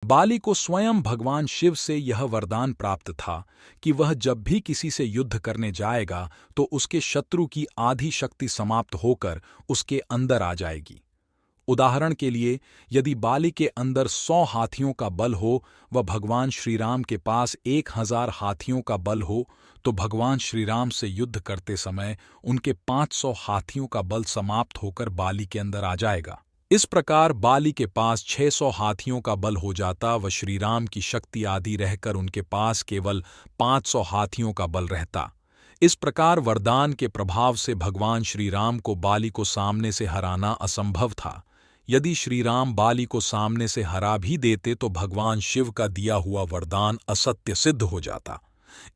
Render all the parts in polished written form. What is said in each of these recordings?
बाली को स्वयं भगवान शिव से यह वरदान प्राप्त था कि वह जब भी किसी से युद्ध करने जाएगा तो उसके शत्रु की आधी शक्ति समाप्त होकर उसके अंदर आ जाएगी। उदाहरण के लिए, यदि बाली के अंदर 100 हाथियों का बल हो व भगवान श्रीराम के पास 1000 हाथियों का बल हो, तो भगवान श्रीराम से युद्ध करते समय उनके 500 हाथियों का बल समाप्त होकर बाली के अंदर आ जाएगा। इस प्रकार बाली के पास 600 हाथियों का बल हो जाता व श्रीराम की शक्ति आदि रहकर उनके पास केवल 500 हाथियों का बल रहता। इस प्रकार वरदान के प्रभाव से भगवान श्रीराम को बाली को सामने से हराना असंभव था। यदि श्रीराम बाली को सामने से हरा भी देते तो भगवान शिव का दिया हुआ वरदान असत्य सिद्ध हो जाता।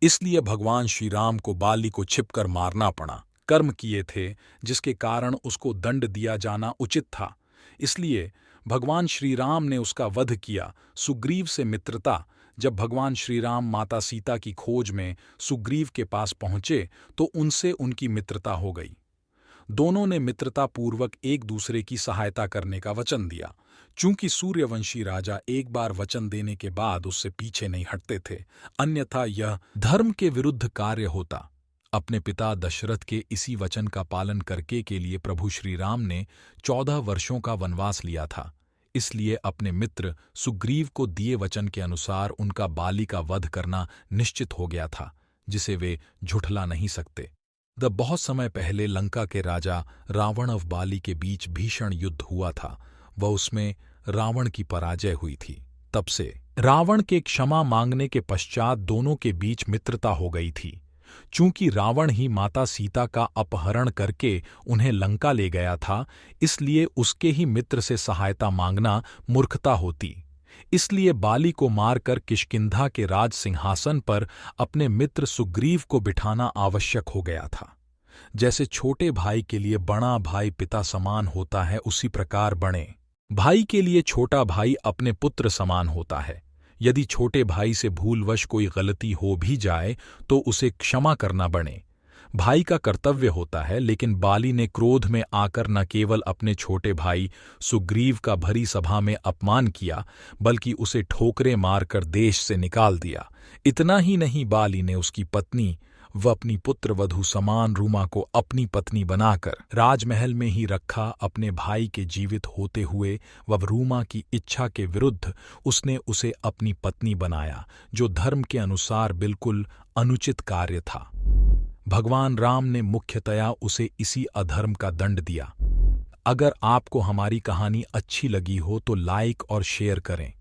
इसलिए भगवान श्रीराम को बाली को छिपकर मारना पड़ा। कर्म किए थे जिसके कारण उसको दंड दिया जाना उचित था, इसलिए भगवान श्रीराम ने उसका वध किया। सुग्रीव से मित्रता। जब भगवान श्रीराम माता सीता की खोज में सुग्रीव के पास पहुंचे तो उनसे उनकी मित्रता हो गई। दोनों ने मित्रता पूर्वक एक दूसरे की सहायता करने का वचन दिया। चूंकि सूर्यवंशी राजा एक बार वचन देने के बाद उससे पीछे नहीं हटते थे, अन्यथा यह धर्म के विरुद्ध कार्य होता। अपने पिता दशरथ के इसी वचन का पालन करके के लिए प्रभु श्रीराम ने 14 वर्षों का वनवास लिया था। इसलिए अपने मित्र सुग्रीव को दिए वचन के अनुसार उनका बाली का वध करना निश्चित हो गया था, जिसे वे झुठला नहीं सकते। बहुत समय पहले लंका के राजा रावण और बाली के बीच भीषण युद्ध हुआ था व उसमें रावण की पराजय हुई थी। तब से रावण के क्षमा मांगने के पश्चात दोनों के बीच मित्रता हो गई थी। चूंकि रावण ही माता सीता का अपहरण करके उन्हें लंका ले गया था, इसलिए उसके ही मित्र से सहायता मांगना मूर्खता होती। इसलिए बाली को मारकर किष्किंधा के राज सिंहासन पर अपने मित्र सुग्रीव को बिठाना आवश्यक हो गया था। जैसे छोटे भाई के लिए बड़ा भाई पिता समान होता है, उसी प्रकार बड़े भाई के लिए छोटा भाई अपने पुत्र समान होता है। यदि छोटे भाई से भूलवश कोई गलती हो भी जाए तो उसे क्षमा करना बड़े भाई का कर्तव्य होता है। लेकिन बाली ने क्रोध में आकर न केवल अपने छोटे भाई सुग्रीव का भरी सभा में अपमान किया, बल्कि उसे ठोकरें मारकर देश से निकाल दिया। इतना ही नहीं, बाली ने उसकी पत्नी व अपनी पुत्रवधू समान रूमा को अपनी पत्नी बनाकर राजमहल में ही रखा। अपने भाई के जीवित होते हुए व रूमा की इच्छा के विरुद्ध उसने उसे अपनी पत्नी बनाया, जो धर्म के अनुसार बिल्कुल अनुचित कार्य था। भगवान राम ने मुख्यतया उसे इसी अधर्म का दंड दिया। अगर आपको हमारी कहानी अच्छी लगी हो तो लाइक और शेयर करें।